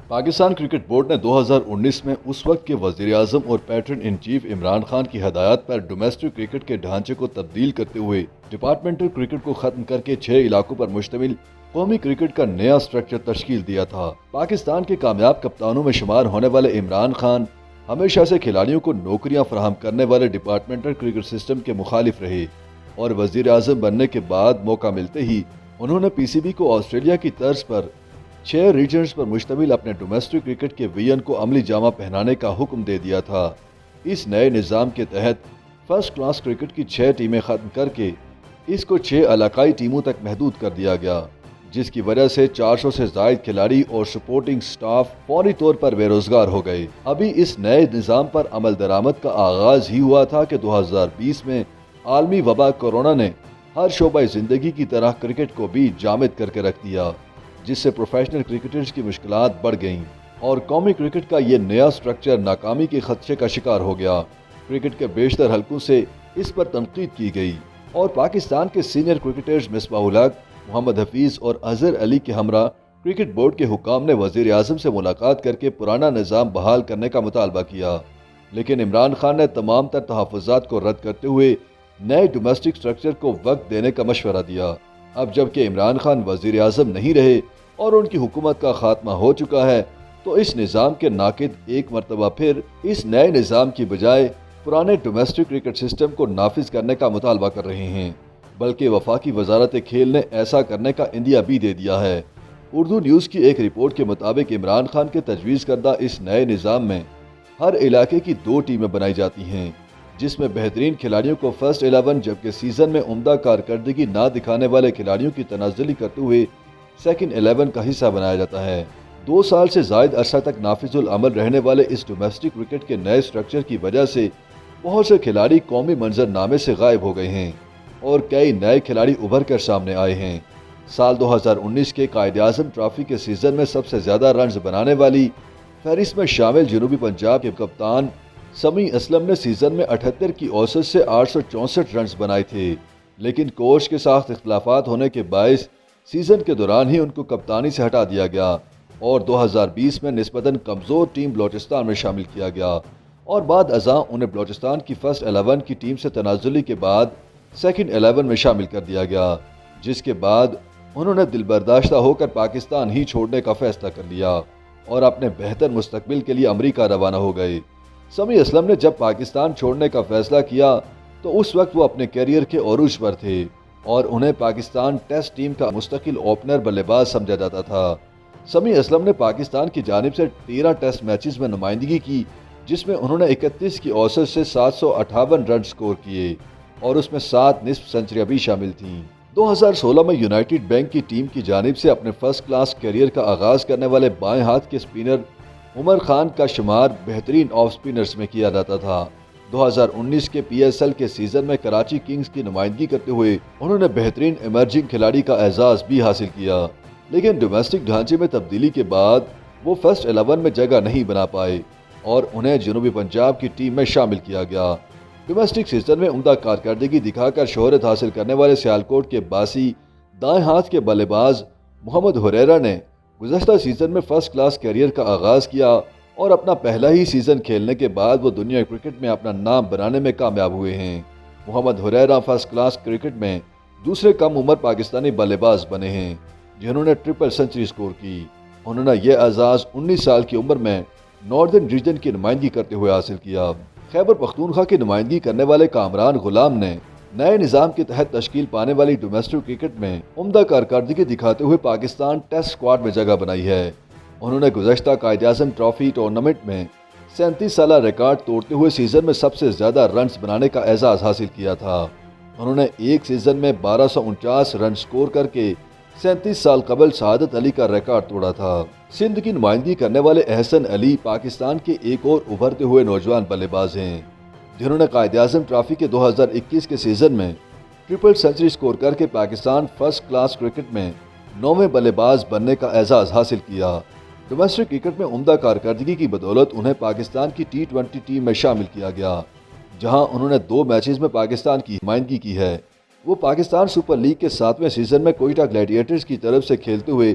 Pakistan cricket board نے 2019 میں اس وقت کے وزیر اعظم اور pattern in chief Imran Khan کی ہدایات پر ڈومیسٹک کرکٹ کے ڈھانچے کو تبدیل کرتے ہوئے ڈپارٹمنٹل کرکٹ کو ختم کر کے 6 علاقوں پر مشتمل قومی کرکٹ کا نیا سٹرکچر تشکیل دیا تھا۔ پاکستان کے کامیاب کپتانوں میں شمار ہونے والے عمران خان ہمیشہ سے کھلاڑیوں کو نوکریاں فراہم کرنے والے ڈپارٹمنٹل کرکٹ سسٹم کے مخالف رہے اور وزیر اعظم بننے کے بعد موقع ملتے ہی انہوں نے پی سی بی کو آسٹریلیا کی طرز پر 6 ریجنز پر مشتمل اپنے ڈومیسٹک کرکٹ کے ویژن کو عملی جامہ پہنانے کا حکم دے دیا تھا۔ اس نئے نظام کے تحت فرسٹ کلاس کرکٹ کی 6 ٹیمیں ختم کر کے اس کو 6 علاقائی ٹیموں تک محدود کر دیا گیا، جس کی وجہ سے 400 سے زائد کھلاڑی اور سپورٹنگ سٹاف فوری طور پر بے روزگار ہو گئے۔ ابھی اس نئے نظام پر عمل درآمد کا آغاز ہی ہوا تھا کہ 2020 میں عالمی وبا کورونا نے ہر شعبہ زندگی کی طرح کرکٹ کو بھی جامد کر کے رکھ دیا، جس سے پروفیشنل کرکٹرز کی مشکلات بڑھ گئیں اور قومی کرکٹ کا یہ نیا سٹرکچر ناکامی کے خدشے کا شکار ہو گیا۔ کرکٹ کے بیشتر حلقوں سے اس پر تنقید کی گئی اور پاکستان کے سینئر کرکٹرز مصباح الحق، محمد حفیظ اور اظہر علی کے ہمراہ کرکٹ بورڈ کے حکام نے وزیر اعظم سے ملاقات کر کے پرانا نظام بحال کرنے کا مطالبہ کیا، لیکن عمران خان نے تمام تر تحفظات کو رد کرتے ہوئے نئے ڈومیسٹک سٹرکچر کو وقت دینے کا مشورہ دیا۔ اب جبکہ عمران خان وزیر اعظم نہیں رہے اور ان کی حکومت کا خاتمہ ہو چکا ہے، تو اس نظام کے ناقد ایک مرتبہ پھر اس نئے نظام کی بجائے پرانے ڈومیسٹک کرکٹ سسٹم کو نافذ کرنے کا مطالبہ کر رہے ہیں، بلکہ وفاقی وزارت کھیل نے ایسا کرنے کا عندیہ بھی دے دیا ہے۔ اردو نیوز کی ایک رپورٹ کے مطابق عمران خان کے تجویز کردہ اس نئے نظام میں ہر علاقے کی 2 ٹیمیں بنائی جاتی ہیں، جس میں بہترین کھلاڑیوں کو فرسٹ 11 جبکہ سیزن میں عمدہ کارکردگی نہ دکھانے والے کھلاڑیوں کی تنازلی کرتے ہوئے سیکنڈ 11 کا حصہ بنایا جاتا ہے۔ 2 سال سے زائد عرصہ تک نافذ العمل رہنے والے اس ڈومیسٹک کرکٹ کے نئے سٹرکچر کی وجہ سے بہت سے کھلاڑی قومی منظر نامے سے غائب ہو گئے ہیں اور کئی نئے کھلاڑی ابھر کر سامنے آئے ہیں۔ سال 2019 کے قائد اعظم ٹرافی کے سیزن میں سب سے زیادہ رنز بنانے والی فہرست میں شامل جنوبی پنجاب کے کپتان سمیع اسلم نے سیزن میں 78 کی اوسط سے 864 رنز بنائے تھے، لیکن کوچ کے ساتھ اختلافات ہونے کے باعث سیزن کے دوران ہی ان کو کپتانی سے ہٹا دیا گیا اور 2020 میں نسبتاً کمزور ٹیم بلوچستان میں شامل کیا گیا اور بعد ازاں انہیں بلوچستان کی فرسٹ 11 کی ٹیم سے تنازلی کے بعد سیکنڈ 11 میں شامل کر دیا گیا، جس کے بعد انہوں نے دل برداشتہ ہو کر پاکستان ہی چھوڑنے کا فیصلہ کر لیا اور اپنے بہتر مستقبل کے لیے امریکہ روانہ ہو گئے۔ سمیع اسلم نے جب پاکستان چھوڑنے کا فیصلہ کیا تو اس وقت وہ اپنے کیریئر کے عروج پر تھے اور انہیں پاکستان ٹیسٹ ٹیم کا مستقل اوپنر بلے باز سمجھا جاتا تھا۔ سمیع اسلم نے پاکستان کی جانب سے 13 ٹیسٹ میچز میں نمائندگی کی، جس میں انہوں نے 31 کی اوسط سے 758 رن سکور کیے اور اس میں 7 نصف سنچریاں بھی شامل تھیں۔ 2016 میں یونائیٹڈ بینک کی ٹیم کی جانب سے اپنے فرسٹ کلاس کیریئر کا آغاز کرنے والے بائیں ہاتھ کے سپنر عمر خان کا شمار بہترین آف سپنرز میں کیا جاتا تھا۔ 2019 کے پی ایس ایل کے سیزن میں کراچی کنگز کی نمائندگی کرتے ہوئے انہوں نے بہترین ایمرجنگ کھلاڑی کا اعزاز بھی حاصل کیا، لیکن ڈومیسٹک ڈھانچے میں تبدیلی کے بعد وہ فرسٹ 11 میں جگہ نہیں بنا پائے اور انہیں جنوبی پنجاب کی ٹیم میں شامل کیا گیا۔ ڈومیسٹک سیزن میں عمدہ کارکردگی دکھا کر شہرت حاصل کرنے والے سیالکوٹ کے باسی دائیں ہاتھ کے بلے باز محمد ہریرہ نے گزشتہ سیزن میں فرسٹ کلاس کیریئر کا آغاز کیا اور اپنا پہلا ہی سیزن کھیلنے کے بعد وہ دنیا کرکٹ میں اپنا نام بنانے میں کامیاب ہوئے ہیں۔ محمد ہریرہ فرسٹ کلاس کرکٹ میں دوسرے کم عمر پاکستانی بلے باز بنے ہیں جنہوں نے ٹرپل سنچری سکور کی۔ انہوں نے یہ اعزاز 19 سال کی عمر میں ناردرن ریجن کی نمائندگی کرتے ہوئے حاصل کیا۔ خیبر پختونخوا کی نمائندگی کرنے والے کامران غلام نے نئے نظام کے تحت تشکیل پانے والی ڈومیسٹک کرکٹ میں عمدہ کارکردگی دکھاتے ہوئے پاکستان ٹیسٹ اسکواڈ میں جگہ بنائی ہے۔ انہوں نے گزشتہ قائد اعظم ٹرافی ٹورنامنٹ میں 37 سالہ ریکارڈ توڑتے ہوئے سیزن میں سب سے زیادہ رنز بنانے کا اعزاز حاصل کیا تھا۔ انہوں نے ایک سیزن میں 1249 رن سکور کر کے 37 سال قبل سعادت علی کا ریکارڈ توڑا تھا۔ سندھ کی نمائندگی کرنے والے احسن علی پاکستان کے ایک اور ابھرتے ہوئے نوجوان بلے باز ہیں جنہوں نے قائد اعظم ٹرافی کے 2021 کے سیزن میں ٹرپل سنچری سکور کر کے پاکستان فرسٹ کلاس کرکٹ میں 9ویں بلے باز بننے کا اعزاز حاصل کیا۔ ڈومیسٹک کرکٹ میں عمدہ کارکردگی کی بدولت انہیں پاکستان کی T20 ٹیم میں شامل کیا گیا، جہاں انہوں نے 2 میچز میں پاکستان کی نمائندگی کی ہے۔ وہ پاکستان سپر لیگ کے 7ویں سیزن میں کوئٹہ گلیڈیٹرز کی طرف سے کھیلتے ہوئے